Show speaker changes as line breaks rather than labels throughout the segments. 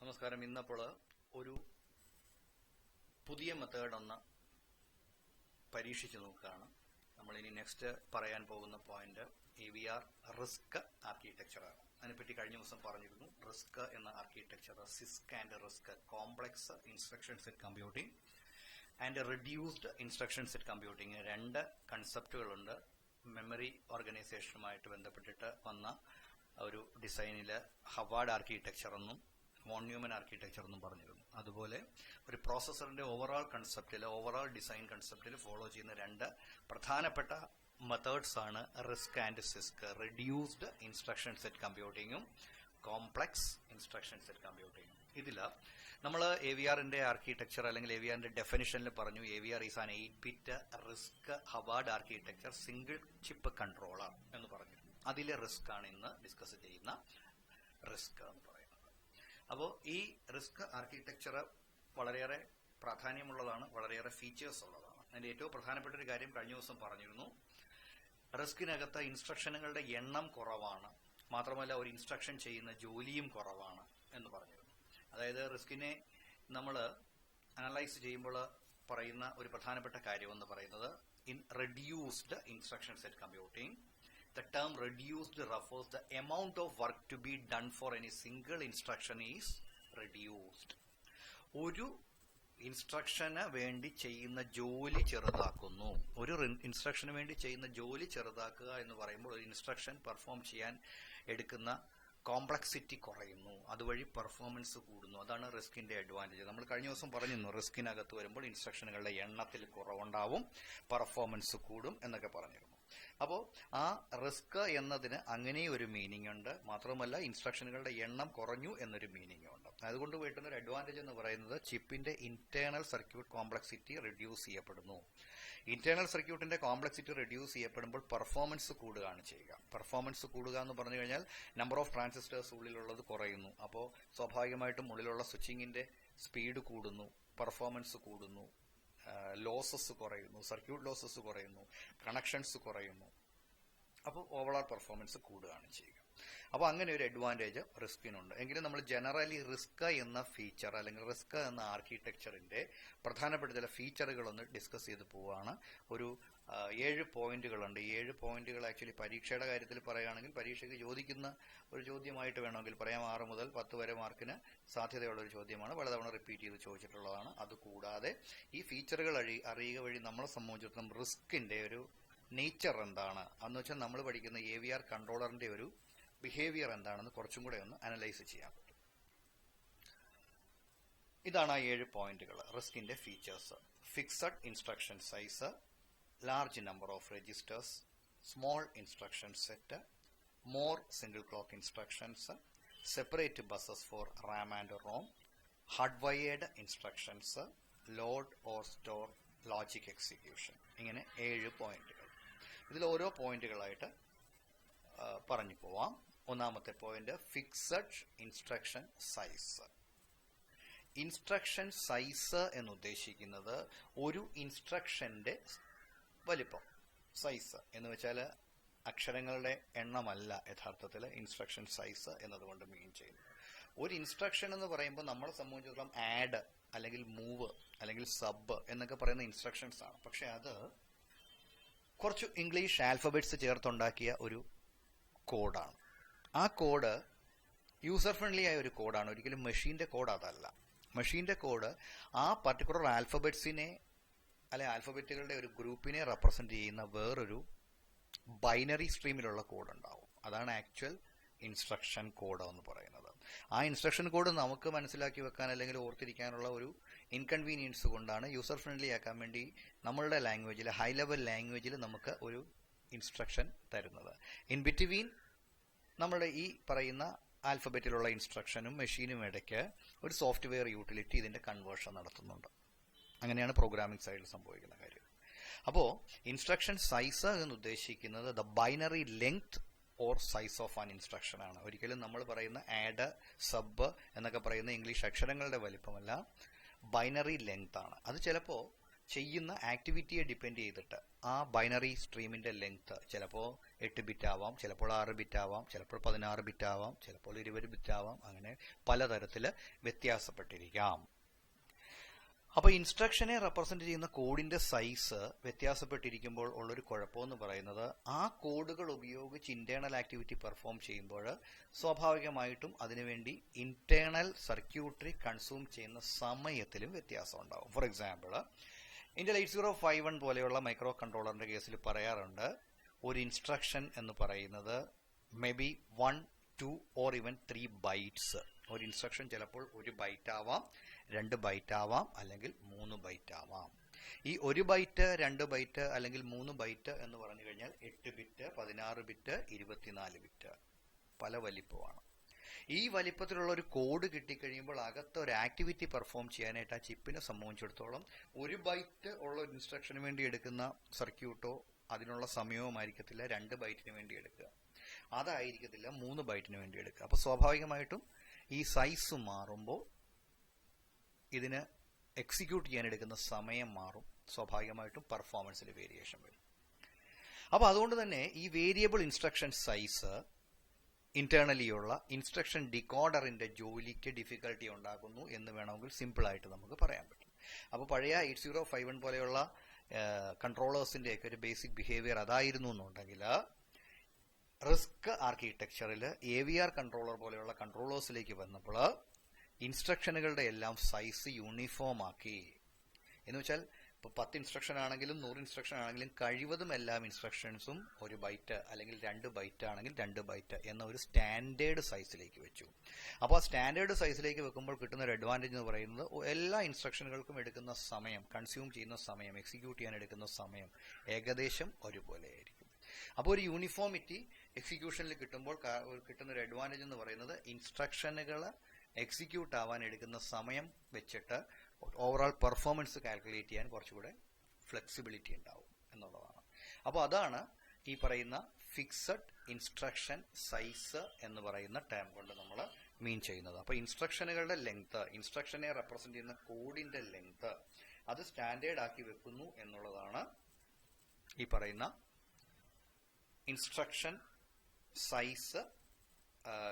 നമസ്കാരം. ഇന്നപ്പോൾ ഒരു പുതിയ മെത്തേഡ് ഒന്ന് പരീക്ഷിച്ച് നോക്കുകയാണ്. നമ്മളിനി നെക്സ്റ്റ് പറയാൻ പോകുന്ന പോയിന്റ് AVR RISC ആർക്കിടെക്ചറാണ്. അതിനെപ്പറ്റി കഴിഞ്ഞ ദിവസം പറഞ്ഞിരുന്നു. RISC എന്ന architecture CISC and RISC complex instruction set computing and reduced instruction set computing രണ്ട് കൺസെപ്റ്റുകളുണ്ട്. മെമ്മറി ഓർഗനൈസേഷനുമായിട്ട് ബന്ധപ്പെട്ടിട്ട് വന്ന ഒരു ഡിസൈനിൽ ഹവാർഡ് ആർക്കിടെക്ചർ എന്നും വോൺ ന്യൂമൻ ആർക്കിടെക്ചർ എന്നും പറഞ്ഞിരുന്നു. അതുപോലെ ഒരു പ്രോസസ്സറിന്റെ ഓവറോൾ കൺസെപ്റ്റിൽ ഓവറോൾ ഡിസൈൻ കൺസെപ്റ്റിൽ ഫോളോ ചെയ്യുന്ന രണ്ട് പ്രധാനപ്പെട്ട മെത്തേഡ്സ് ആണ് RISC and CISC, reduced instruction set കമ്പ്യൂട്ടിങ്ങും കോംപ്ലക്സ് ഇൻസ്ട്രക്ഷൻ സെറ്റ് കമ്പ്യൂട്ടിങ്ങും. ഇതിൽ നമ്മൾ AVRന്റെ ആർക്കിടെക്ചർ അല്ലെങ്കിൽ AVRന്റെ ഡെഫിനിഷനിൽ പറഞ്ഞു AVR is an 8-bit RISC Harvard architecture single chip controller എന്ന് പറഞ്ഞിരുന്നു. അതിലെ RISC ആണ് ഇന്ന് ഡിസ്കസ് ചെയ്യുന്ന RISC എന്ന് പറയുന്നത്. അപ്പോൾ ഈ RISC ആർക്കിടെക്ചർ വളരെയേറെ പ്രാധാന്യമുള്ളതാണ്, വളരെയേറെ ഫീച്ചേഴ്സ് ഉള്ളതാണ്. അതിന്റെ ഏറ്റവും പ്രധാനപ്പെട്ട ഒരു കാര്യം കഴിഞ്ഞ ദിവസം പറഞ്ഞിരുന്നു. RISCിനകത്ത് ഇൻസ്ട്രക്ഷനുകളുടെ എണ്ണം കുറവാണ്, മാത്രമല്ല ഒരു ഇൻസ്ട്രക്ഷൻ ചെയ്യുന്ന ജോലിയും കുറവാണ് എന്ന് പറഞ്ഞിരുന്നു. അതായത് RISCിനെ നമ്മൾ അനലൈസ് ചെയ്യുമ്പോൾ പറയുന്ന ഒരു പ്രധാനപ്പെട്ട കാര്യം എന്ന് പറയുന്നത് in reduced instruction set computing. The term reduced refers the amount of work to be done for any single instruction is reduced. ഒരു ഇൻസ്ട്രക്ഷന് വേണ്ടി ചെയ്യുന്ന ജോലി ചെറുതാക്കുന്നു. ഒരു ഇൻസ്ട്രക്ഷന് വേണ്ടി ചെയ്യുന്ന ജോലി ചെറുതാക്കുക എന്ന് പറയുമ്പോൾ ഒരു ഇൻസ്ട്രക്ഷൻ പെർഫോം ചെയ്യാൻ എടുക്കുന്ന കോംപ്ലക്സിറ്റി കുറയുന്നു, അതുവഴി പെർഫോമൻസ് കൂടുന്നു. അതാണ് RISCിന്റെ അഡ്വാൻറ്റേജ്. നമ്മൾ കഴിഞ്ഞ ദിവസം പറഞ്ഞിരുന്നു RISCിനകത്ത് വരുമ്പോൾ ഇൻസ്ട്രക്ഷനുകളുടെ എണ്ണത്തിൽ കുറവുണ്ടാവും, പെർഫോമൻസ് കൂടും എന്നൊക്കെ പറഞ്ഞിരുന്നു. അപ്പോൾ ആ RISC എന്നതിന് അങ്ങനെ ഒരു മീനിങ് ഉണ്ട്. മാത്രമല്ല ഇൻസ്ട്രക്ഷനുകളുടെ എണ്ണം കുറഞ്ഞു എന്നൊരു മീനിങ് ഉണ്ട്. അതുകൊണ്ട് കിട്ടുന്ന ഒരു അഡ്വാൻറ്റേജ് എന്ന് പറയുന്നത് ചിപ്പിന്റെ ഇന്റേണൽ സർക്യൂട്ട് കോംപ്ലക്സിറ്റി റിഡ്യൂസ് ചെയ്യപ്പെടുന്നു. ഇന്റേണൽ സർക്യൂട്ടിന്റെ കോംപ്ലക്സിറ്റി റിഡ്യൂസ് ചെയ്യപ്പെടുമ്പോൾ പെർഫോമൻസ് കൂടുകയാണ് ചെയ്യുക. പെർഫോമൻസ് കൂടുക എന്ന് പറഞ്ഞു കഴിഞ്ഞാൽ നമ്പർ ഓഫ് ട്രാൻസിസ്റ്റേഴ്സ് ഉള്ളിലുള്ളത് കുറയുന്നു. അപ്പോൾ സ്വാഭാവികമായിട്ടും ഉള്ളിലുള്ള സ്വിച്ചിങ്ങിന്റെ സ്പീഡ് കൂടുന്നു, പെർഫോമൻസ് കൂടുന്നു, ലോസസ് കുറയുന്നു, സർക്യൂട്ട് ലോസസ് കുറയുന്നു, കണക്ഷൻസ് കുറയുന്നു. അപ്പോൾ ഓവറോൾ പെർഫോമൻസ് കൂടുകയാണ് ചെയ്യുക. അപ്പോൾ അങ്ങനെ ഒരു അഡ്വാൻറ്റേജ് RISCിനുണ്ട്. എങ്കിലും നമ്മൾ ജനറലി RISC എന്ന ഫീച്ചർ അല്ലെങ്കിൽ RISC എന്ന ആർക്കിടെക്ചറിന്റെ പ്രധാനപ്പെട്ട ചില ഫീച്ചറുകളൊന്ന് ഡിസ്കസ് ചെയ്ത് പോവുകയാണ്. ഒരു 7 പോയിന്റുകളുണ്ട്. 7 പോയിന്റുകൾ ആക്ച്വലി പരീക്ഷയുടെ കാര്യത്തിൽ പറയുകയാണെങ്കിൽ പരീക്ഷയ്ക്ക് ചോദിക്കുന്ന ഒരു ചോദ്യമായിട്ട് വേണമെങ്കിൽ പറയാം. 6 മുതൽ 10 വരെ മാർക്കിന് സാധ്യതയുള്ള ഒരു ചോദ്യമാണ്. പലതവണ റിപ്പീറ്റ് ചെയ്ത് ചോദിച്ചിട്ടുള്ളതാണ്. അതുകൂടാതെ ഈ ഫീച്ചറുകൾ അറിയുക വഴി നമ്മളെ സംബന്ധിച്ചിടത്തോളം RISCിന്റെ ഒരു നേച്ചർ എന്താണ് എന്ന് വെച്ചാൽ നമ്മൾ പഠിക്കുന്ന AVR കൺട്രോളറിന്റെ ഒരു ബിഹേവിയർ എന്താണെന്ന് കുറച്ചും കൂടെ ഒന്ന് അനലൈസ് ചെയ്യാൻ പറ്റും. ഇതാണ് ആ 7 പോയിന്റുകൾ. RISCിന്റെ features: fixed instruction size, large number of registers, small instruction set, more single clock instructions, separate buses for RAM and ROM, hardwired instructions, load or store logic execution. ഇങ്ങനെ 7 പോയിന്റുകൾ. ഇതിൽ ഓരോ പോയിന്റുകളായിട്ട് പറഞ്ഞു പോവാം. ഒന്നാമത്തെ point fixed instruction size. Instruction size എന്ന് ഉദ്ദേശിക്കുന്നത് ഒരു ഇൻസ്ട്രക്ഷന്റെ വലിപ്പം. സൈസ് എന്ന് വെച്ചാൽ അക്ഷരങ്ങളുടെ എണ്ണമല്ല യഥാർത്ഥത്തിൽ ഇൻസ്ട്രക്ഷൻ സൈസ് എന്നതുകൊണ്ട് മീൻ ചെയ്യുന്നത്. ഒരു ഇൻസ്ട്രക്ഷൻ എന്ന് പറയുമ്പോൾ നമ്മളെ സംബന്ധിച്ചിടത്തോളം ആഡ് അല്ലെങ്കിൽ മൂവ് അല്ലെങ്കിൽ സബ് എന്നൊക്കെ പറയുന്ന ഇൻസ്ട്രക്ഷൻസ് ആണ്. പക്ഷെ അത് കുറച്ച് ഇംഗ്ലീഷ് ആൽഫബറ്റ്സ് ചേർത്തുണ്ടാക്കിയ ഒരു കോഡാണ്. ആ കോഡ് യൂസർ ഫ്രണ്ട്ലി ആയ ഒരു കോഡാണ്, ഒരിക്കലും മെഷീന്റെ കോഡ് അതല്ല. മെഷീന്റെ കോഡ് ആ പർട്ടിക്കുലർ ആൽഫബറ്റ്സിനെ അല്ലെ ആൽഫബറ്റുകളുടെ ഒരു ഗ്രൂപ്പിനെ റെപ്രസെന്റ് ചെയ്യുന്ന വേറൊരു ബൈനറി സ്ട്രീമിലുള്ള കോഡ് ഉണ്ടാവും. അതാണ് ആക്ച്വൽ ഇൻസ്ട്രക്ഷൻ കോഡ് എന്ന് പറയുന്നത്. ആ ഇൻസ്ട്രക്ഷൻ കോഡ് നമുക്ക് മനസ്സിലാക്കി വെക്കാൻ അല്ലെങ്കിൽ ഓർത്തിരിക്കാനുള്ള ഒരു ഇൻകൺവീനിയൻസ് കൊണ്ടാണ് യൂസർ ഫ്രണ്ട്ലി ആക്കാൻ വേണ്ടി നമ്മളുടെ ലാംഗ്വേജിൽ ഹൈ ലെവൽ ലാംഗ്വേജിൽ നമുക്ക് ഒരു ഇൻസ്ട്രക്ഷൻ തരുന്നത്. ഇൻ ബിറ്റ്വീൻ നമ്മുടെ ഈ പറയുന്ന ആൽഫബറ്റിലുള്ള ഇൻസ്ട്രക്ഷനും മെഷീനും ഇടയ്ക്ക് ഒരു സോഫ്റ്റ്വെയർ യൂട്ടിലിറ്റി ഇതിന്റെ കൺവേർഷൻ നടത്തുന്നുണ്ട്. അങ്ങനെയാണ് പ്രോഗ്രാമിംഗ് സൈഡിൽ സംഭവിക്കുന്ന കാര്യം. അപ്പോൾ ഇൻസ്ട്രക്ഷൻ സൈസ് എന്ന് ഉദ്ദേശിക്കുന്നത് the binary length or size of an instruction ആണ്. ഒരിക്കലും നമ്മൾ പറയുന്ന ആഡ്, സബ് എന്നൊക്കെ പറയുന്ന ഇംഗ്ലീഷ് അക്ഷരങ്ങളുടെ വലിപ്പമല്ല, ബൈനറി ലെങ്ത് ആണ്. അത് ചിലപ്പോൾ ചെയ്യുന്ന ആക്ടിവിറ്റിയെ ഡിപ്പെൻഡ് ചെയ്തിട്ട് ആ ബൈനറി സ്ട്രീമിൻ്റെ ലെങ്ത് ചിലപ്പോൾ 8 ബിറ്റ് ആവാം, ചിലപ്പോൾ 6 ബിറ്റ് ആവാം, ചിലപ്പോൾ 16 ബിറ്റ് ആവാം, ചിലപ്പോൾ 20 ബിറ്റ് ആവാം. അങ്ങനെ പലതരത്തിൽ വ്യത്യാസപ്പെട്ടിരിക്കാം. അപ്പോൾ ഇൻസ്ട്രക്ഷനെ റെപ്രസെന്റ് ചെയ്യുന്ന കോഡിന്റെ സൈസ് വ്യത്യാസപ്പെട്ടിരിക്കുമ്പോൾ ഉള്ളൊരു കുഴപ്പമെന്ന് പറയുന്നത് ആ കോഡുകൾ ഉപയോഗിച്ച് ഇന്റേണൽ ആക്ടിവിറ്റി പെർഫോം ചെയ്യുമ്പോൾ സ്വാഭാവികമായിട്ടും അതിനുവേണ്ടി ഇന്റേണൽ സർക്യൂട്ടറി കൺസ്യൂം ചെയ്യുന്ന സമയത്തിലും വ്യത്യാസം ഉണ്ടാവും. ഫോർ എക്സാമ്പിൾ, ഇന്റൽ 8051 പോലെയുള്ള മൈക്രോ കൺട്രോളറിന്റെ കേസിൽ പറയാറുണ്ട്, ഒരു ഇൻസ്ട്രക്ഷൻ എന്ന് പറയുന്നത് may be 1, 2 or even 3 bytes. ഒരു ഇൻസ്ട്രക്ഷൻ ചിലപ്പോൾ 1 ബൈറ്റ് ആവാം, 2 ബൈറ്റ് ആവാം, അല്ലെങ്കിൽ 3 ബൈറ്റ് ആവാം. ഈ 1 ബൈറ്റ്, 2 ബൈറ്റ് അല്ലെങ്കിൽ 3 ബൈറ്റ് എന്ന് പറഞ്ഞു കഴിഞ്ഞാൽ 8 ബിറ്റ്, 16 ബിറ്റ്, 24 ബിറ്റ്, പല വലിപ്പമാണ്. ഈ വലിപ്പത്തിലുള്ള ഒരു കോഡ് കിട്ടിക്കഴിയുമ്പോൾ അകത്ത് ഒരു ആക്ടിവിറ്റി പെർഫോം ചെയ്യാനായിട്ട് ആ ചിപ്പിനെ സംബന്ധിച്ചിടത്തോളം 1 ബൈറ്റ് ഉള്ള ഒരു ഇൻസ്ട്രക്ഷന് വേണ്ടി എടുക്കുന്ന സർക്യൂട്ടോ അതിനുള്ള സമയവുമായിരിക്കത്തില്ല 2 ബൈറ്റിന് വേണ്ടി എടുക്കുക, അതായിരിക്കത്തില്ല 3 ബൈറ്റിന് വേണ്ടി എടുക്കുക. അപ്പോൾ സ്വാഭാവികമായിട്ടും ഈ സൈസ് മാറുമ്പോൾ ഇതിന് എക്സിക്യൂട്ട് ചെയ്യാൻ എടുക്കുന്ന സമയം മാറും, സ്വാഭാവികമായിട്ടും പെർഫോമൻസിൽ വേരിയേഷൻ വരും. അപ്പോൾ അതുകൊണ്ട് തന്നെ ഈ വേരിയബിൾ ഇൻസ്ട്രക്ഷൻ സൈസ് ഇന്റേണലിയുള്ള ഇൻസ്ട്രക്ഷൻ ഡിക്കോഡറിന്റെ ജോലിക്ക് ഡിഫിക്കൽട്ടി ഉണ്ടാക്കുന്നു എന്ന് വേണമെങ്കിൽ സിമ്പിളായിട്ട് നമുക്ക് പറയാൻ പറ്റും. അപ്പോൾ പഴയ 8051 പോലെയുള്ള കൺട്രോളേഴ്സിൻ്റെയൊക്കെ ഒരു ബേസിക് ബിഹേവിയർ അതായിരുന്നു എന്നുണ്ടെങ്കിൽ റിസ്ക് ആർക്കിടെക്ചറിൽ AVR കൺട്രോളർ പോലെയുള്ള കൺട്രോളേഴ്സിലേക്ക് വന്നപ്പോൾ ഇൻസ്ട്രക്ഷനുകളുടെ എല്ലാം സൈസ് യൂണിഫോം ആക്കി. എന്ന് വെച്ചാൽ ഇപ്പോൾ 10 ഇൻസ്ട്രക്ഷൻ ആണെങ്കിലും 100 ഇൻസ്ട്രക്ഷൻ ആണെങ്കിലും കഴിവതും എല്ലാ ഇൻസ്ട്രക്ഷൻസും 1 ബൈറ്റ് അല്ലെങ്കിൽ 2 ബൈറ്റ് ആണെങ്കിൽ 2 ബൈറ്റ് എന്ന ഒരു സ്റ്റാൻഡേർഡ് സൈസിലേക്ക് വെച്ചു. അപ്പോൾ ആ സ്റ്റാൻഡേർഡ് സൈസിലേക്ക് വെക്കുമ്പോൾ കിട്ടുന്ന ഒരു അഡ്വാൻറ്റേജ് എന്ന് പറയുന്നത് എല്ലാ ഇൻസ്ട്രക്ഷനുകൾക്കും എടുക്കുന്ന സമയം, കൺസ്യൂം ചെയ്യുന്ന സമയം, എക്സിക്യൂട്ട് ചെയ്യാൻ എടുക്കുന്ന സമയം ഏകദേശം ഒരുപോലെ ആയിരിക്കും. അപ്പോൾ ഒരു യൂണിഫോമിറ്റി എക്സിക്യൂഷനിൽ കിട്ടുമ്പോൾ കിട്ടുന്ന ഒരു അഡ്വാൻറ്റേജ് എന്ന് പറയുന്നത് ഇൻസ്ട്രക്ഷനുകൾ എക്സിക്യൂട്ട് ആവാൻ എടുക്കുന്ന സമയം വെച്ചിട്ട് ഓവറോൾ പെർഫോമൻസ് കാൽക്കുലേറ്റ് ചെയ്യാൻ കുറച്ചുകൂടെ ഫ്ലെക്സിബിലിറ്റി ഉണ്ടാവും എന്നുള്ളതാണ്. അപ്പോൾ അതാണ് ഈ പറയുന്ന ഫിക്സഡ് ഇൻസ്ട്രക്ഷൻ സൈസ് എന്ന് പറയുന്ന ടേം കൊണ്ട് നമ്മൾ മീൻ ചെയ്യുന്നത്. അപ്പോൾ ഇൻസ്ട്രക്ഷനുകളുടെ ലെങ്ത്, ഇൻസ്ട്രക്ഷനെ റെപ്രസെന്റ് ചെയ്യുന്ന കോഡിന്റെ ലെങ്ത് അത് സ്റ്റാൻഡേർഡ് ആക്കി വെക്കുന്നു എന്നുള്ളതാണ് ഈ പറയുന്ന ഇൻസ്ട്രക്ഷൻ സൈസ്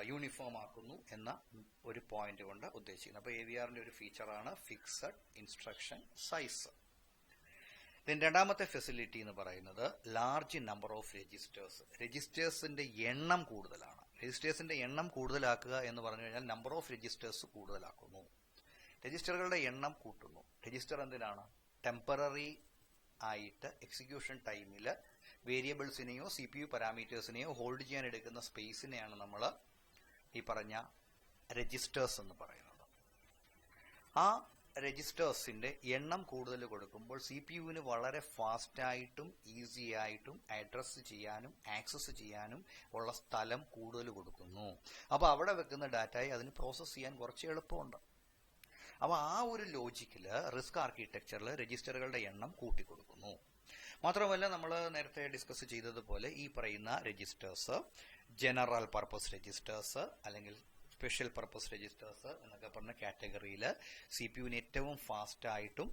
യൂണിഫോം ആക്കുന്നു എന്ന ഒരു പോയിന്റ് കൊണ്ട് ഉദ്ദേശിക്കുന്നത്. അപ്പോൾ AVRന്റെ ഒരു ഫീച്ചറാണ് ഫിക്സഡ് ഇൻസ്ട്രക്ഷൻ സൈസ്. രണ്ടാമത്തെ ഫെസിലിറ്റി എന്ന് പറയുന്നത് ലാർജ് നമ്പർ ഓഫ് രജിസ്റ്റേഴ്സ്. രജിസ്റ്റേഴ്സിന്റെ എണ്ണം കൂടുതലാണ്. രജിസ്റ്റേഴ്സിന്റെ എണ്ണം കൂടുതലാക്കുക എന്ന് പറഞ്ഞു കഴിഞ്ഞാൽ നമ്പർ ഓഫ് രജിസ്റ്റേഴ്സ് കൂടുതലാക്കുന്നു, രജിസ്റ്ററുകളുടെ എണ്ണം കൂട്ടുന്നു. രജിസ്റ്റർ എന്തിനാണ്? ടെമ്പററി ആയിട്ട് എക്സിക്യൂഷൻ ടൈമിൽ വേരിയബിൾസിനെയോ CPU പാരാമീറ്റേഴ്സിനെയോ ഹോൾഡ് ചെയ്യാൻ എടുക്കുന്ന സ്പേസിനെയാണ് നമ്മൾ ഈ പറഞ്ഞ രജിസ്റ്റേഴ്സ് എന്ന് പറയുന്നത്. ആ രജിസ്റ്റേഴ്സിന്റെ എണ്ണം കൂടുതൽ കൊടുക്കുമ്പോൾ CPUവിന് വളരെ ഫാസ്റ്റായിട്ടും ഈസി ആയിട്ടും അഡ്രസ്സ് ചെയ്യാനും ആക്സസ് ചെയ്യാനും ഉള്ള സ്ഥലം കൂടുതൽ കൊടുക്കുന്നു. അപ്പോൾ അവിടെ വെക്കുന്ന ഡാറ്റയെ അതിന് പ്രോസസ്സ് ചെയ്യാൻ കുറച്ച് എളുപ്പമുണ്ട്. അപ്പോൾ ആ ഒരു ലോജിക്കിൽ റിസ്ക് ആർക്കിടെക്ചറിൽ രജിസ്റ്ററുകളുടെ എണ്ണം കൂട്ടിക്കൊടുക്കുന്നു. മാത്രമല്ല നമ്മൾ നേരത്തെ ഡിസ്കസ് ചെയ്തതുപോലെ ഈ പറയുന്ന രജിസ്റ്റേഴ്സ് ജനറൽ പർപ്പസ് രജിസ്റ്റേഴ്സ് അല്ലെങ്കിൽ സ്പെഷ്യൽ പർപ്പസ് രജിസ്റ്റേഴ്സ് എന്നൊക്കെ പറഞ്ഞ കാറ്റഗറിയിൽ CPUവിന് ഏറ്റവും ഫാസ്റ്റായിട്ടും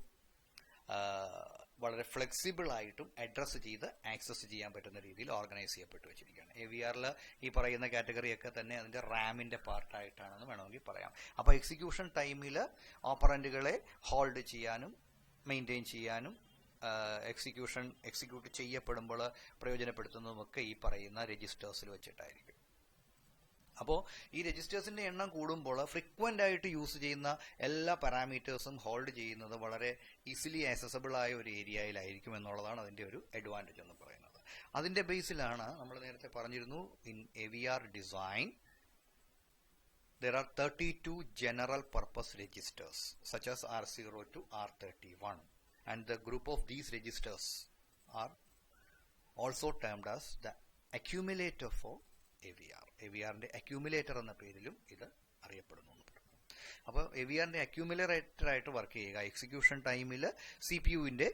വളരെ ഫ്ലെക്സിബിൾ ആയിട്ടും അഡ്രസ്സ് ചെയ്ത് ആക്സസ് ചെയ്യാൻ പറ്റുന്ന രീതിയിൽ ഓർഗനൈസ് ചെയ്യപ്പെട്ട് വെച്ചിരിക്കുകയാണ്. AVRൽ ഈ പറയുന്ന കാറ്റഗറിയൊക്കെ തന്നെ അതിൻ്റെ റാമിൻ്റെ പാർട്ടായിട്ടാണെന്ന് വേണമെങ്കിൽ പറയാം. അപ്പോൾ എക്സിക്യൂഷൻ ടൈമിൽ ഓപ്പറൻറ്റുകളെ ഹോൾഡ് ചെയ്യാനും മെയിൻറ്റെയിൻ ചെയ്യാനും എക്സിക്യൂട്ട് ചെയ്യപ്പെടുമ്പോൾ പ്രയോജനപ്പെടുത്തുന്നതുമൊക്കെ ഈ പറയുന്ന രജിസ്റ്റേഴ്സിൽ വെച്ചിട്ടായിരിക്കും. അപ്പോൾ ഈ രജിസ്റ്റേഴ്സിന്റെ എണ്ണം കൂടുമ്പോൾ ഫ്രീക്വന്റ് ആയിട്ട് യൂസ് ചെയ്യുന്ന എല്ലാ പാരാമീറ്റേഴ്സും ഹോൾഡ് ചെയ്യുന്നത് വളരെ ഈസിലി ആക്സസബിൾ ആയ ഒരു ഏരിയയിലായിരിക്കും എന്നുള്ളതാണ് അതിന്റെ ഒരു അഡ്വാൻറ്റേജ് എന്ന് പറയുന്നത്. അതിന്റെ ബേസിലാണ് നമ്മൾ നേരത്തെ പറഞ്ഞിരുന്നു in AVR design there are 32 general purpose registers such as R0 to R31 and the group of these registers are also termed as the accumulator for AVR. AVRന്റെ അക്യൂമുലേറ്റർ എന്ന പേരിലും ഇത് അറിയപ്പെടുന്നു. അപ്പോൾ AVRന്റെ അക്യൂമുലേറ്റർ ആയിട്ട് വർക്ക് ചെയ്യുക എക്സിക്യൂഷൻ ടൈമിൽ CPUവിന്റെ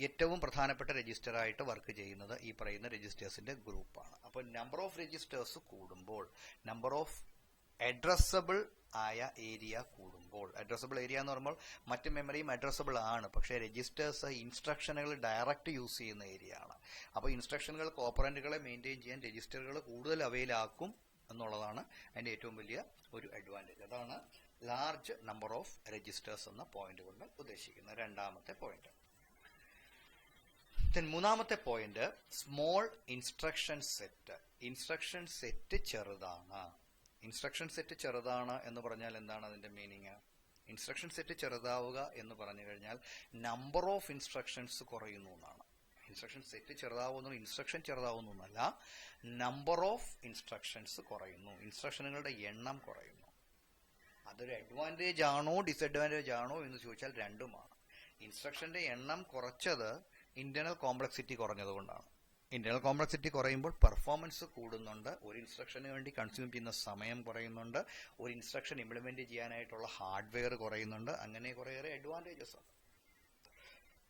ഏറ്റവും പ്രധാനപ്പെട്ട രജിസ്റ്റർ ആയിട്ട് വർക്ക് ചെയ്യുന്നത് ഈ പറയുന്ന രജിസ്റ്റേഴ്സിന്റെ ഗ്രൂപ്പാണ്. അപ്പോൾ നമ്പർ ഓഫ് രജിസ്റ്റേഴ്സ് കൂടുമ്പോൾ നമ്പർ ഓഫ് അഡ്രസ്സബിൾ ആയ ഏരിയ കൂടുമ്പോൾ, അഡ്രസ്സബിൾ ഏരിയ എന്ന് പറയുമ്പോൾ മറ്റ് മെമ്മറിയും അഡ്രസ്സബിൾ ആണ്, പക്ഷേ രജിസ്റ്റേഴ്സ് ഇൻസ്ട്രക്ഷനുകൾ ഡയറക്റ്റ് യൂസ് ചെയ്യുന്ന ഏരിയ ആണ്. അപ്പോൾ ഇൻസ്ട്രക്ഷനുകൾക്ക് ഓപ്പറൻറ്റുകളെ മെയിൻറ്റെയിൻ ചെയ്യാൻ രജിസ്റ്ററുകൾ കൂടുതൽ അവൈലാക്കും എന്നുള്ളതാണ് അതിൻ്റെ ഏറ്റവും വലിയ ഒരു അഡ്വാൻറ്റേജ്. അതാണ് ലാർജ് നമ്പർ ഓഫ് രജിസ്റ്റേഴ്സ് എന്ന പോയിന്റ് കൊണ്ട് ഉദ്ദേശിക്കുന്നത്. രണ്ടാമത്തെ പോയിന്റ്. മൂന്നാമത്തെ point small instruction set. Instruction set ചെറുതാണ്. ഇൻസ്ട്രക്ഷൻ സെറ്റ് ചെറുതാണ് എന്ന് പറഞ്ഞാൽ എന്താണ് അതിന്റെ മീനിങ്? ഇൻസ്ട്രക്ഷൻ സെറ്റ് ചെറുതാവുക എന്ന് പറഞ്ഞു കഴിഞ്ഞാൽ നമ്പർ ഓഫ് ഇൻസ്ട്രക്ഷൻസ് കുറയുന്നു എന്നാണ്. ഇൻസ്ട്രക്ഷൻ സെറ്റ് ചെറുതാവുന്നു, ഇൻസ്ട്രക്ഷൻ ചെറുതാവുന്നു എന്നല്ല, നമ്പർ ഓഫ് ഇൻസ്ട്രക്ഷൻസ് കുറയുന്നു, ഇൻസ്ട്രക്ഷനുകളുടെ എണ്ണം കുറയുന്നു. അതൊരു അഡ്വാൻറ്റേജ് ആണോ ഡിസഡ്വാൻറ്റേജ് ആണോ എന്ന് ചോദിച്ചാൽ രണ്ടുമാണ്. ഇൻസ്ട്രക്ഷന്റെ എണ്ണം കുറച്ചത് ഇന്റേണൽ കോംപ്ലക്സിറ്റി കുറഞ്ഞതുകൊണ്ടാണ്. ഇന്റേണൽ കോംപ്ലക്സിറ്റി കുറയുമ്പോൾ പെർഫോമൻസ് കൂടുന്നുണ്ട്, ഒരു ഇൻസ്ട്രക്ഷന് വേണ്ടി കൺസ്യൂം ചെയ്യുന്ന സമയം കുറയുന്നുണ്ട്, ഒരു ഇൻസ്ട്രക്ഷൻ ഇംപ്ലിമെന്റ് ചെയ്യാനായിട്ടുള്ള ഹാർഡ്വെയർ കുറയുന്നുണ്ട്, അങ്ങനെ കുറേയേറെ അഡ്വാൻറ്റേജസ് ഉണ്ട്.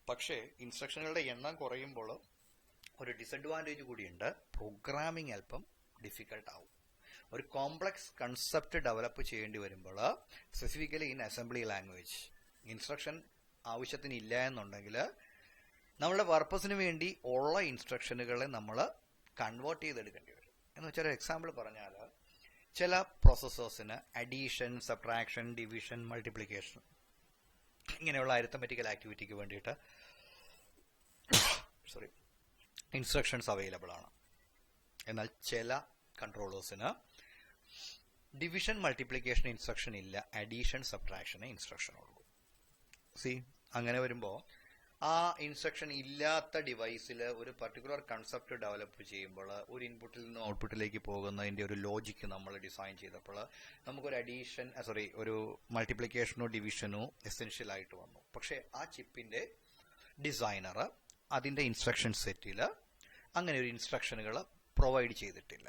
പക്ഷേ ഇൻസ്ട്രക്ഷനുകളുടെ എണ്ണം കുറയുമ്പോൾ ഒരു ഡിസഡ്വാൻറ്റേജ് കൂടിയുണ്ട്. പ്രോഗ്രാമിംഗ് അല്പം ഡിഫിക്കൽട്ട് ആവും. ഒരു കോംപ്ലക്സ് കൺസെപ്റ്റ് ഡെവലപ്പ് ചെയ്യേണ്ടി വരുമ്പോൾ, specifically in assembly language, instruction ആവശ്യത്തിന് ഇല്ല എന്നുണ്ടെങ്കിൽ നമ്മളുടെ പർപ്പസിന് വേണ്ടി ഉള്ള ഇൻസ്ട്രക്ഷനുകളെ നമ്മൾ കൺവേർട്ട് ചെയ്തെടുക്കേണ്ടി വരും. എന്ന് വെച്ചാൽ ഒരു എക്സാമ്പിൾ പറഞ്ഞാൽ, ചില പ്രോസസ്സേഴ്സിന് അഡീഷൻ, സബ്ട്രാക്ഷൻ, ഡിവിഷൻ, മൾട്ടിപ്ലിക്കേഷൻ ഇങ്ങനെയുള്ള അരിത്തമെറ്റിക്കൽ ആക്ടിവിറ്റിക്ക് വേണ്ടിയിട്ട് ഇൻസ്ട്രക്ഷൻസ് അവൈലബിൾ ആണ്. എന്നാൽ ചില കൺട്രോളേഴ്സിന് ഡിവിഷൻ, മൾട്ടിപ്ലിക്കേഷൻ ഇൻസ്ട്രക്ഷൻ ഇല്ല, അഡീഷൻ, സബ്ട്രാക്ഷന് ഇൻസ്ട്രക്ഷൻ ഉള്ളൂ. അങ്ങനെ വരുമ്പോൾ ആ ഇൻസ്ട്രക്ഷൻ ഇല്ലാത്ത ഡിവൈസിൽ ഒരു പർട്ടിക്കുലർ കൺസെപ്റ്റ് ഡെവലപ്പ് ചെയ്യുമ്പോൾ, ഒരു ഇൻപുട്ടിൽ നിന്ന് ഔട്ട്പുട്ടിലേക്ക് പോകുന്നതിൻ്റെ ഒരു ലോജിക്ക് നമ്മൾ ഡിസൈൻ ചെയ്തപ്പോൾ നമുക്കൊരു ഒരു മൾട്ടിപ്ലിക്കേഷനോ ഡിവിഷനോ എസെൻഷ്യൽ ആയിട്ട് വന്നു. പക്ഷേ ആ ചിപ്പിൻ്റെ ഡിസൈനർ അതിൻ്റെ ഇൻസ്ട്രക്ഷൻ സെറ്റിൽ അങ്ങനെ ഒരു ഇൻസ്ട്രക്ഷനുകൾ പ്രൊവൈഡ് ചെയ്തിട്ടില്ല.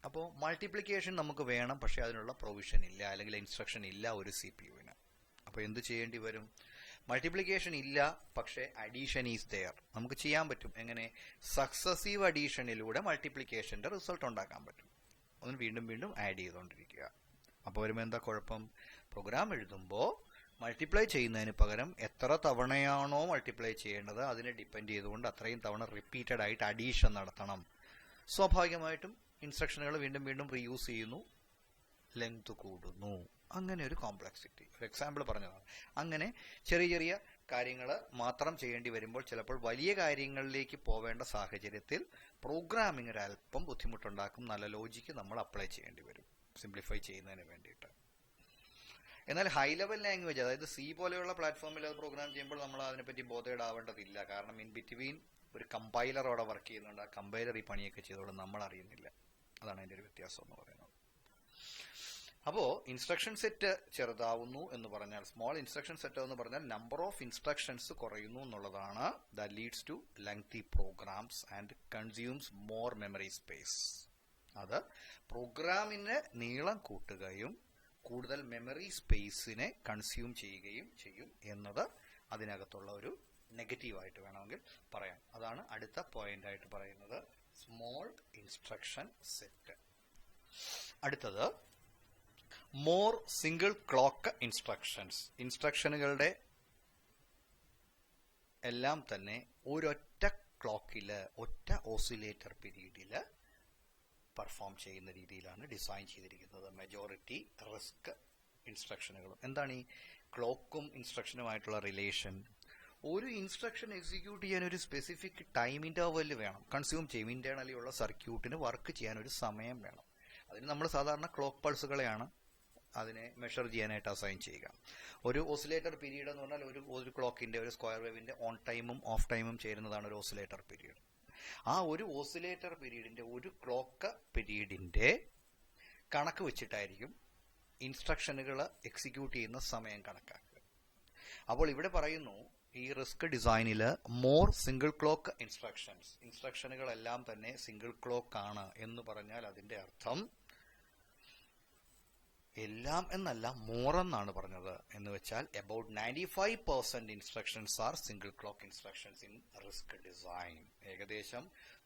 അപ്പോൾ മൾട്ടിപ്ലിക്കേഷൻ നമുക്ക് വേണം, പക്ഷേ അതിനുള്ള പ്രൊവിഷൻ ഇല്ല, അല്ലെങ്കിൽ ഇൻസ്ട്രക്ഷൻ ഇല്ല ഒരു CPU-വിന്. അപ്പോൾ എന്ത് ചെയ്യേണ്ടി വരും? മൾട്ടിപ്ലിക്കേഷൻ ഇല്ല, പക്ഷേ അഡീഷൻ ഈസ് ദെയർ. നമുക്ക് ചെയ്യാൻ പറ്റും. എങ്ങനെ? സക്സസീവ് അഡീഷനിലൂടെ മൾട്ടിപ്ലിക്കേഷന്റെ റിസൾട്ട് ഉണ്ടാക്കാൻ പറ്റും. അതിന് വീണ്ടും വീണ്ടും ആഡ് ചെയ്തുകൊണ്ടിരിക്കുക. അപ്പോൾ വരുമ്പോൾ എന്താ കുഴപ്പം? പ്രോഗ്രാം എഴുതുമ്പോൾ മൾട്ടിപ്ലൈ ചെയ്യുന്നതിന് പകരം എത്ര തവണയാണോ മൾട്ടിപ്ലൈ ചെയ്യേണ്ടത് അതിനെ ഡിപ്പെൻഡ് ചെയ്തുകൊണ്ട് അത്രയും തവണ റിപ്പീറ്റഡ് ആയിട്ട് അഡീഷൻ നടത്തണം. സ്വാഭാവികമായിട്ടും ഇൻസ്ട്രക്ഷനുകൾ വീണ്ടും വീണ്ടും റീയൂസ് ചെയ്യുന്നു, ലെങ്ത് കൂടുന്നു. അങ്ങനെ ഒരു കോംപ്ലക്സിറ്റി. ഒരു എക്സാമ്പിൾ പറഞ്ഞതാണ്. അങ്ങനെ ചെറിയ ചെറിയ കാര്യങ്ങൾ മാത്രം ചെയ്യേണ്ടി വരുമ്പോൾ ചിലപ്പോൾ വലിയ കാര്യങ്ങളിലേക്ക് പോവേണ്ട സാഹചര്യത്തിൽ പ്രോഗ്രാമിംഗ് ഒരല്പം ബുദ്ധിമുട്ടുണ്ടാക്കും. നല്ല ലോജിക്ക് നമ്മൾ അപ്ലൈ ചെയ്യേണ്ടി വരും സിംപ്ലിഫൈ ചെയ്യുന്നതിന് വേണ്ടിയിട്ട്. എന്നാൽ ഹൈ ലെവൽ ലാംഗ്വേജ്, അതായത് C പോലെയുള്ള പ്ലാറ്റ്ഫോമിൽ അത് പ്രോഗ്രാം ചെയ്യുമ്പോൾ നമ്മൾ അതിനെപ്പറ്റി ബോധേഡാവേണ്ടതില്ല. കാരണം ഇൻ ബിറ്റ്വീൻ ഒരു കമ്പൈലർ അവിടെ വർക്ക് ചെയ്യുന്നുണ്ട്. ആ കമ്പൈലർ ഈ പണിയൊക്കെ ചെയ്തോളും, നമ്മൾ അറിയുന്നില്ല. അതാണ് അതിൻ്റെ ഒരു വ്യത്യാസം എന്ന് പറയുന്നത്. അപ്പോൾ ഇൻസ്ട്രക്ഷൻ സെറ്റ് ചെറുതാവുന്നു എന്ന് പറഞ്ഞാൽ, സ്മോൾ ഇൻസ്ട്രക്ഷൻ സെറ്റ് എന്ന് പറഞ്ഞാൽ നമ്പർ ഓഫ് ഇൻസ്ട്രക്ഷൻസ് കുറയുന്നു എന്നുള്ളതാണ്. That leads to lengthy programs and consumes more memory space. അത് പ്രോഗ്രാമിന് നീളം കൂട്ടുകയും കൂടുതൽ മെമ്മറി സ്പേസിനെ കൺസ്യൂം ചെയ്യുകയും ചെയ്യും എന്നത് അതിനകത്തുള്ള ഒരു നെഗറ്റീവായിട്ട് വേണമെങ്കിൽ പറയാം. അതാണ് അടുത്ത പോയിന്റ് ആയിട്ട് പറയുന്നത്, സ്മോൾ ഇൻസ്ട്രക്ഷൻ സെറ്റ്. അടുത്തത് മോർ സിംഗിൾ ക്ലോക്ക് ഇൻസ്ട്രക്ഷൻസ്. ഇൻസ്ട്രക്ഷനുകളുടെ എല്ലാം തന്നെ ഒരൊറ്റ ക്ലോക്കില്, ഒറ്റ ഓസിലേറ്റർ പീരീഡിൽ പെർഫോം ചെയ്യുന്ന രീതിയിലാണ് ഡിസൈൻ ചെയ്തിരിക്കുന്നത് മെജോറിറ്റി റിസ്ക് ഇൻസ്ട്രക്ഷനുകളും. എന്താണ് ഈ ക്ലോക്കും ഇൻസ്ട്രക്ഷനുമായിട്ടുള്ള റിലേഷൻ? ഒരു ഇൻസ്ട്രക്ഷൻ എക്സിക്യൂട്ട് ചെയ്യാൻ ഒരു സ്പെസിഫിക് ടൈം ഇന്റർവെല് വേണം, കൺസ്യൂം ചെയ്യും. ഇന്റേണലി ഉള്ള സർക്യൂട്ടിന് വർക്ക് ചെയ്യാൻ ഒരു സമയം വേണം. അതിന് നമ്മൾ സാധാരണ ക്ലോക്ക് പൾസുകളെയാണ് അതിനെ മെഷർ ചെയ്യാനായിട്ട് അസൈൻ ചെയ്യുക. ഒരു ഓസിലേറ്റർ പീരീഡ് എന്ന് പറഞ്ഞാൽ ഒരു ക്ലോക്കിന്റെ, ഒരു സ്ക്വയർ വേവിന്റെ ഓൺ ടൈമും ഓഫ് ടൈമും ചേരുന്നതാണ് ഒരു ഓസിലേറ്റർ പീരീഡ്. ആ ഒരു ഓസിലേറ്റർ പീരീഡിന്റെ, ഒരു ക്ലോക്ക് പീരീഡിന്റെ കണക്ക് വെച്ചിട്ടായിരിക്കും ഇൻസ്ട്രക്ഷനുകൾ എക്സിക്യൂട്ട് ചെയ്യുന്ന സമയം കണക്കാക്കുക. അപ്പോൾ ഇവിടെ പറയുന്നു, ഈ റിസ്ക് ഡിസൈനിൽ മോർ സിംഗിൾ ക്ലോക്ക് ഇൻസ്ട്രക്ഷനുകളെല്ലാം തന്നെ സിംഗിൾ ക്ലോക്ക് ആണ് എന്ന് പറഞ്ഞാൽ അതിന്റെ അർത്ഥം എല്ലാം എന്നല്ല, മോർ എന്നാണ് പറഞ്ഞത്. എന്ന് വെച്ചാൽ about 95% instructions R single clock instructions in risk design. ഏകദേശം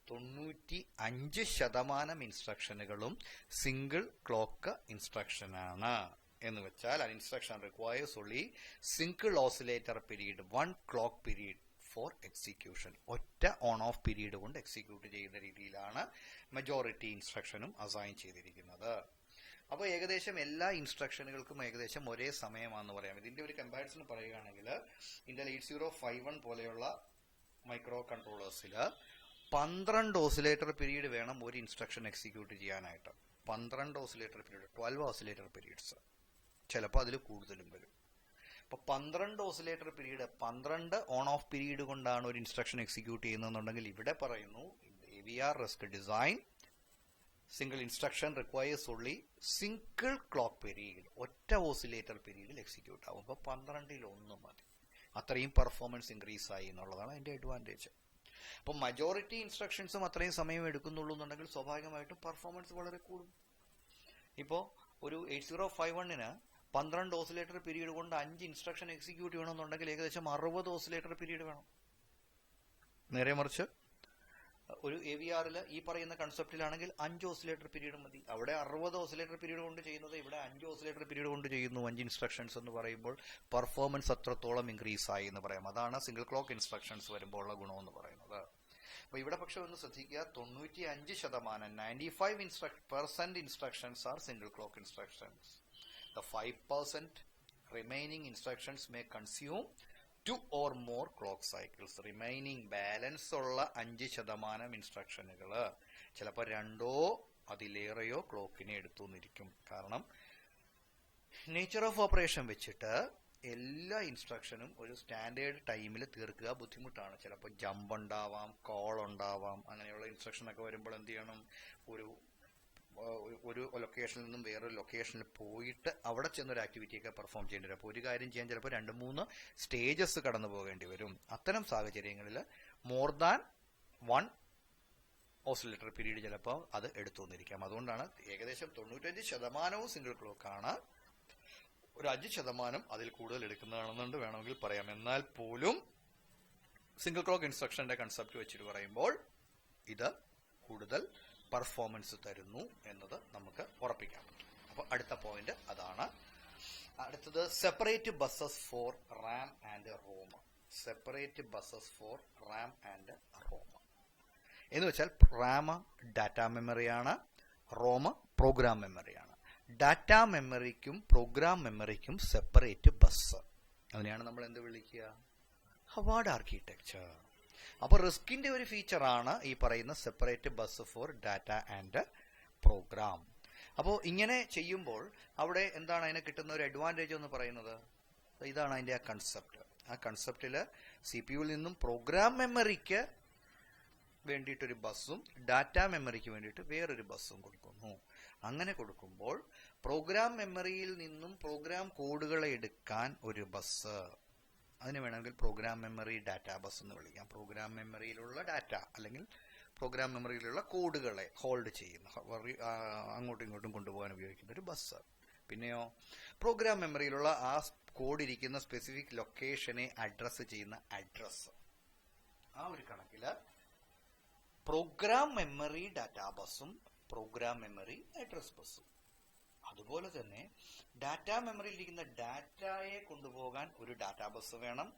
95% ഇൻസ്ട്രക്ഷനുകളും സിംഗിൾ ക്ലോക്ക് ഇൻസ്ട്രക്ഷനാണ് എന്ന് വെച്ചാൽ an instruction requires only single oscillator period, 1 clock period for execution. ഒറ്റ ഓൺ ഓഫ് പീരീഡ് കൊണ്ട് എക്സിക്യൂട്ട് ചെയ്യുന്ന രീതിയിലാണ് മജോറിറ്റി ഇൻസ്ട്രക്ഷനും അസൈൻ ചെയ്തിരിക്കുന്നത്. അപ്പോൾ ഏകദേശം എല്ലാ ഇൻസ്ട്രക്ഷനുകൾക്കും ഏകദേശം ഒരേ സമയമാണെന്ന് പറയാം. ഇതിന്റെ ഒരു കമ്പാരിസൺ പറയുകയാണെങ്കിൽ ഇന്റൽ 8051 പോലെയുള്ള മൈക്രോ കൺട്രോളേഴ്സിൽ 12 ഓസിലേറ്റർ പീരീഡ് വേണം ഒരു ഇൻസ്ട്രക്ഷൻ എക്സിക്യൂട്ട് ചെയ്യാനായിട്ട്. 12 ഓസിലേറ്റർ പീരീഡ്, 12 ഓസിലേറ്റർ പീരീഡ്സ്, ചിലപ്പോൾ അതിൽ കൂടുതലും വരും. അപ്പോൾ 12 oscillator period, 12 on of period കൊണ്ടാണ് ഒരു ഇൻസ്ട്രക്ഷൻ എക്സിക്യൂട്ട് ചെയ്യുന്നതെന്നുണ്ടെങ്കിൽ ഇവിടെ പറയുന്നു AVR RISC design single instruction requires only single clock period, ഒറ്റ ഓസിലേറ്റർ പീരീഡിൽ എക്സിക്യൂട്ട് ആവും. അപ്പോൾ 12ൽ 1 മതി. അത്രയും പെർഫോമൻസ് ഇൻക്രീസ് ആയി എന്നുള്ളതാണ് അതിൻ്റെ അഡ്വാൻറ്റേജ്. അപ്പോൾ മജോറിറ്റി ഇൻസ്ട്രക്ഷൻസും അത്രയും സമയം എടുക്കുന്നുള്ളൂ എന്നുണ്ടെങ്കിൽ സ്വാഭാവികമായിട്ടും പെർഫോമൻസ് വളരെ കൂടും. ഇപ്പോൾ ഒരു 8051-ന് 12 ഓസിലേറ്റർ പീരീഡ് കൊണ്ട് 5 ഇൻസ്ട്രക്ഷൻ എക്സിക്യൂട്ട് ചെയ്യണമെന്നുണ്ടെങ്കിൽ ഏകദേശം 60 ഓസിലേറ്റർ പീരീഡ് വേണം. നേരെ മറിച്ച് ഒരു AVR-ൽ ഈ പറയുന്ന കൺസെപ്റ്റിലാണെങ്കിൽ 5 ഓസിലേറ്റർ പീരീഡ് മതി. അവിടെ 60 ഓസിലേറ്റർ പീരീഡ് കൊണ്ട് ചെയ്യുന്നത് ഇവിടെ 5 ഓസിലേറ്റർ പീരീഡ് കൊണ്ട് ചെയ്യുന്നു. 5 ഇൻസ്ട്രക്ഷൻസ് എന്ന് പറയുമ്പോൾ പെർഫോമൻസ് അത്രത്തോളം ഇൻക്രീസ് ആയി എന്ന് പറയാം. അതാണ് സിംഗിൾ ക്ലോക്ക് ഇൻസ്ട്രക്ഷൻസ് വരുമ്പോൾ ഉള്ള ഗുണമെന്ന് പറയുന്നത്. അപ്പോൾ ഇവിടെ പക്ഷെ ഒന്ന് ശ്രദ്ധിക്കുക, 95%, 95% instructions R single clock instructions. The 5% remaining instructions may consume 2 or more clock cycles. Remaining balance ഉള്ള 5% ഇൻസ്ട്രക്ഷനുകൾ ചിലപ്പോൾ 2 അതിലേറെയോ ക്ലോക്കിനെ എടുത്തുന്നിരിക്കും. കാരണം നേച്ചർ ഓഫ് ഓപ്പറേഷൻ വെച്ചിട്ട് എല്ലാ ഇൻസ്ട്രക്ഷനും ഒരു സ്റ്റാൻഡേർഡ് ടൈമിൽ തീർക്കുക ബുദ്ധിമുട്ടാണ്. ചിലപ്പോൾ ജമ്പ് ഉണ്ടാവാം, കോൾ ഉണ്ടാവാം. അങ്ങനെയുള്ള ഇൻസ്ട്രക്ഷനൊക്കെ വരുമ്പോൾ എന്ത് ചെയ്യണം, ഒരു ലൊക്കേഷനിൽ നിന്നും വേറൊരു ലൊക്കേഷനിൽ പോയിട്ട് അവിടെ ചെന്നൊരു ആക്ടിവിറ്റിയൊക്കെ പെർഫോം ചെയ്യേണ്ടി വരും. അപ്പോൾ ഒരു കാര്യം ചെയ്യാൻ ചിലപ്പോൾ 2-3 സ്റ്റേജസ് കടന്നു പോകേണ്ടി വരും. അത്തരം സാഹചര്യങ്ങളിൽ മോർ ദാൻ 1 ഓസിലേറ്റർ പീരീഡ് ചിലപ്പോൾ അത് എടുത്തു വന്നിരിക്കാം. അതുകൊണ്ടാണ് ഏകദേശം 95% സിംഗിൾ ക്ലോക്കാണ്, ഒരു 5% അതിൽ കൂടുതൽ എടുക്കുന്നതാണെന്നുണ്ട് വേണമെങ്കിൽ പറയാം. എന്നാൽ പോലും സിംഗിൾ ക്ലോക്ക് ഇൻസ്ട്രക്ഷന്റെ കൺസെപ്റ്റ് വെച്ചിട്ട് പറയുമ്പോൾ ഇത് കൂടുതൽ പെർഫോമൻസ് തരുന്നു എന്നത് നമുക്ക് ഉറപ്പിക്കാൻ പറ്റും. അപ്പോൾ അടുത്ത പോയിന്റ് അതാണ്. അടുത്തത് separate buses for RAM and ROM. Separate buses for RAM and ROM എന്ന് വെച്ചാൽ റാം ഡാറ്റാ മെമ്മറിയാണ്, റോം പ്രോഗ്രാം മെമ്മറിയാണ്. ഡാറ്റാ മെമ്മറിക്കും പ്രോഗ്രാം മെമ്മറിക്കും സെപ്പറേറ്റ് ബസ്, അതിനെയാണ് നമ്മൾ എന്ത് വിളിക്കുക, ഹവാർഡ് ആർക്കിടെക്ചർ. അപ്പോൾ റിസ്കിന്റെ ഒരു ഫീച്ചറാണ് ഈ പറയുന്ന separate bus for data and program. അപ്പോൾ ഇങ്ങനെ ചെയ്യുമ്പോൾ അവിടെ എന്താണ് അതിന് കിട്ടുന്ന ഒരു അഡ്വാൻറ്റേജ് എന്ന് പറയുന്നത്, ഇതാണ് അതിൻ്റെ ആ കൺസെപ്റ്റ്. ആ കൺസെപ്റ്റിൽ CPU-ൽ നിന്നും പ്രോഗ്രാം മെമ്മറിക്ക് വേണ്ടിയിട്ടൊരു ബസ്സും ഡാറ്റ മെമ്മറിക്ക് വേണ്ടിയിട്ട് വേറൊരു ബസ്സും കൊടുക്കുന്നു. അങ്ങനെ കൊടുക്കുമ്പോൾ പ്രോഗ്രാം മെമ്മറിയിൽ നിന്നും പ്രോഗ്രാം കോഡുകളെ എടുക്കാൻ ഒരു ബസ്, അതിന് വേണമെങ്കിൽ പ്രോഗ്രാം മെമ്മറി ഡാറ്റാ ബസ് എന്ന് വിളിക്കാം. പ്രോഗ്രാം മെമ്മറിയിലുള്ള ഡാറ്റ അല്ലെങ്കിൽ പ്രോഗ്രാം മെമ്മറിയിലുള്ള കോഡുകളെ ഹോൾഡ് ചെയ്യുന്ന, അങ്ങോട്ടും ഇങ്ങോട്ടും കൊണ്ടുപോകാൻ ഉപയോഗിക്കുന്ന ഒരു ബസ്. പിന്നെയോ പ്രോഗ്രാം മെമ്മറിയിലുള്ള ആ കോഡ് ഇരിക്കുന്ന സ്പെസിഫിക് ലൊക്കേഷനെ അഡ്രസ്സ് ചെയ്യുന്ന അഡ്രസ്. ആ ഒരു കണക്കിൽ പ്രോഗ്രാം മെമ്മറി ഡാറ്റാ ബസ്സും പ്രോഗ്രാം മെമ്മറി അഡ്രസ് ബസ്സും. അതുപോലെ തന്നെ ഡാറ്റാ മെമ്മറിയിൽ ഇരിക്കുന്ന ഡാറ്റയെ കൊണ്ടുപോകാൻ ഒരു ഡാറ്റാ ബസ് വേണം,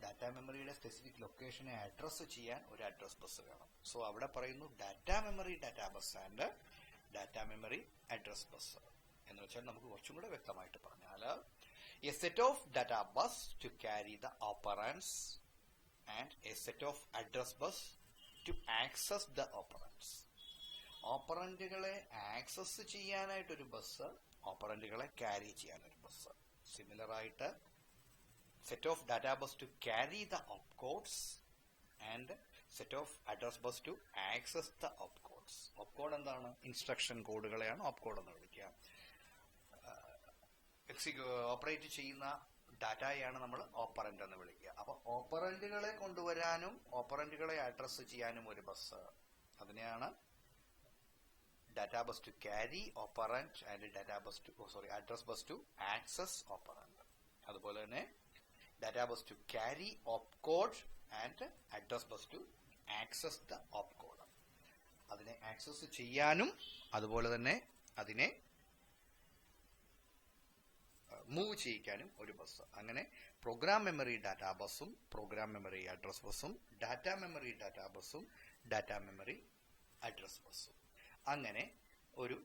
ഡാറ്റാ മെമ്മറിയുടെ സ്പെസിഫിക് ലൊക്കേഷനെ അഡ്രസ് ചെയ്യാൻ ഒരു അഡ്രസ് ബസ് വേണം. സോ അവിടെ പറയുന്നു data memory data bus and data memory address bus എന്ന് വെച്ചാൽ നമുക്ക് കുറച്ചും കൂടെ വ്യക്തമായിട്ട് പറഞ്ഞാൽ a set of data bus to carry the operands and A set of address bus to access the operands. ഓപ്പറന്റുകളെ ആക്സസ് ചെയ്യാനായിട്ടൊരു ബസ്, ഓപ്പറന്റുകളെ ക്യാരി ചെയ്യാനൊരു ബസ്. സിമിലർ ആയിട്ട് set of data bus to carry the opcodes and set of address bus to access the opcodes. Opcode എന്താണ്? Instruction കോഡുകളെയാണ് opcode എന്ന് വിളിക്കുക. Operate ചെയ്യുന്ന ഡാറ്റയാണ് നമ്മൾ ഓപ്പറന്റ് എന്ന് വിളിക്കുക. അപ്പൊ ഓപ്പറന്റുകളെ കൊണ്ടുവരാനും ഓപ്പറന്റുകളെ അഡ്രസ് ചെയ്യാനും ഒരു ബസ്, അതിനെയാണ് data bus to carry operand and data bus to address bus to access operand. അതുപോലെ തന്നെ data bus to carry opcode and address bus to access the opcode. അതിനെ ആക്സസ് ചെയ്യാനും അതുപോലെ തന്നെ അതിനെ മൂവ് ചെയ്യിക്കാനും ഒരു ബസ്. അങ്ങനെ പ്രോഗ്രാം മെമ്മറി ഡാറ്റാ ബസ്സും പ്രോഗ്രാം മെമ്മറി അഡ്രസ് ബസ്സും ഡാറ്റാ മെമ്മറി ഡാറ്റാ ബസ്സും ഡാറ്റാ മെമ്മറി അഡ്രസ് ബസ്സും. അങ്ങനെ ഒരു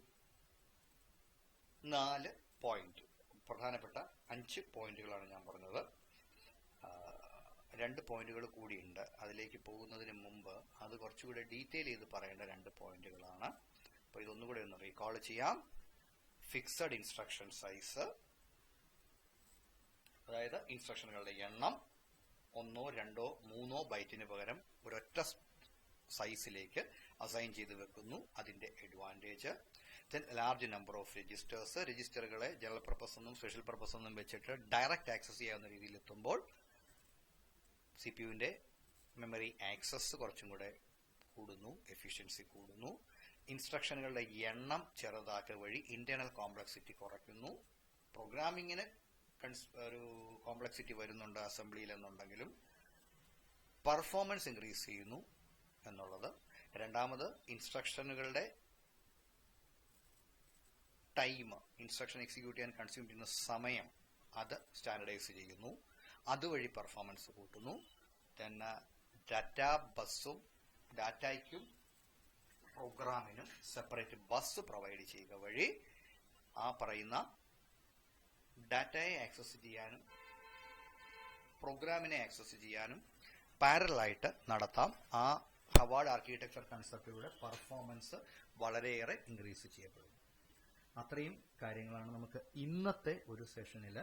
4 പോയിന്റ്, പ്രധാനപ്പെട്ട 5 പോയിന്റുകളാണ് ഞാൻ പറഞ്ഞത്. 2 പോയിന്റുകൾ കൂടിയുണ്ട്. അതിലേക്ക് പോകുന്നതിന് മുമ്പ് അത് കുറച്ചുകൂടെ ഡീറ്റെയിൽ ചെയ്ത് പറയേണ്ട 2 പോയിന്റുകളാണ്. അപ്പോൾ ഇതൊന്നുകൂടെ ഒന്ന് റീകോൾ ചെയ്യാം. ഫിക്സഡ് ഇൻസ്ട്രക്ഷൻ സൈസ്, അതായത് ഇൻസ്ട്രക്ഷനുകളുടെ എണ്ണം 1, 2, 3 ബൈറ്റിന് പകരം ഒരൊറ്റ സൈസിലേക്ക് അസൈൻ ചെയ്ത് വെക്കുന്നു, അതിന്റെ advantage. Then large number of registers, രജിസ്റ്ററുകളെ ജനറൽ പർപ്പസ് എന്നും സ്പെഷ്യൽ പർപ്പസ് എന്നും വെച്ചിട്ട് ഡയറക്റ്റ് ആക്സസ് ചെയ്യാവുന്ന രീതിയിൽ എത്തുമ്പോൾ CPU-ന്റെ മെമ്മറി ആക്സസ് കുറച്ചും കൂടെ കൂടുന്നു, എഫിഷ്യൻസി കൂടുന്നു. ഇൻസ്ട്രക്ഷനുകളുടെ എണ്ണം ചെറുതാക്കുക വഴി ഇന്റേണൽ കോംപ്ലക്സിറ്റി കുറയ്ക്കുന്നു. പ്രോഗ്രാമിങ്ങിന് ഒരു കോംപ്ലക്സിറ്റി വരുന്നുണ്ട് അസംബ്ലിയിൽ എന്നുണ്ടെങ്കിലും പെർഫോമൻസ് ഇൻക്രീസ് ചെയ്യുന്നു എന്നുള്ളത്. രണ്ടാമത്, ഇൻസ്ട്രക്ഷനുകളുടെ ടൈം, ഇൻസ്ട്രക്ഷൻ എക്സിക്യൂട്ട് ചെയ്യാൻ കൺസ്യൂം ചെയ്യുന്ന സമയം, അത് സ്റ്റാൻഡർഡൈസ് ചെയ്യുന്നു, അതുവഴി പെർഫോമൻസ് കൂട്ടുന്നു. പിന്നെ ഡാറ്റാ ബസ്സും ഡാറ്റയ്ക്കും പ്രോഗ്രാമിനും സെപ്പറേറ്റ് ബസ് പ്രൊവൈഡ് ചെയ്യുക വഴി ആ പറയുന്ന ഡാറ്റയെ ആക്സസ് ചെയ്യാനും പ്രോഗ്രാമിനെ ആക്സസ് ചെയ്യാനും പാരലായിട്ട് നടത്താം. ആ ഹവാർഡ് ആർക്കിടെക്ചർ കൺസെപ്റ്റിലൂടെ പെർഫോമൻസ് വളരെയേറെ ഇൻക്രീസ് ചെയ്യപ്പെടും. അത്രയും കാര്യങ്ങളാണ് നമുക്ക് ഇന്നത്തെ ഒരു സെഷനിൽ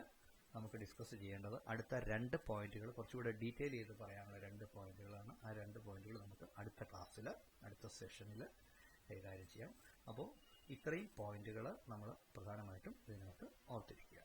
നമുക്ക് ഡിസ്കസ് ചെയ്യേണ്ടത്. അടുത്ത 2 പോയിന്റുകൾ കുറച്ചുകൂടെ ഡീറ്റെയിൽ ചെയ്ത് പറയാനുള്ള 2 പോയിന്റുകളാണ്. ആ 2 പോയിന്റുകൾ നമുക്ക് അടുത്ത ക്ലാസ്സിൽ, അടുത്ത സെഷനിൽ കൈകാര്യം ചെയ്യാം. അപ്പോൾ ഇത്രയും പോയിന്റുകൾ നമ്മൾ പ്രധാനമായിട്ടും ഇതിനകത്ത് ഓർത്തിരിക്കുക.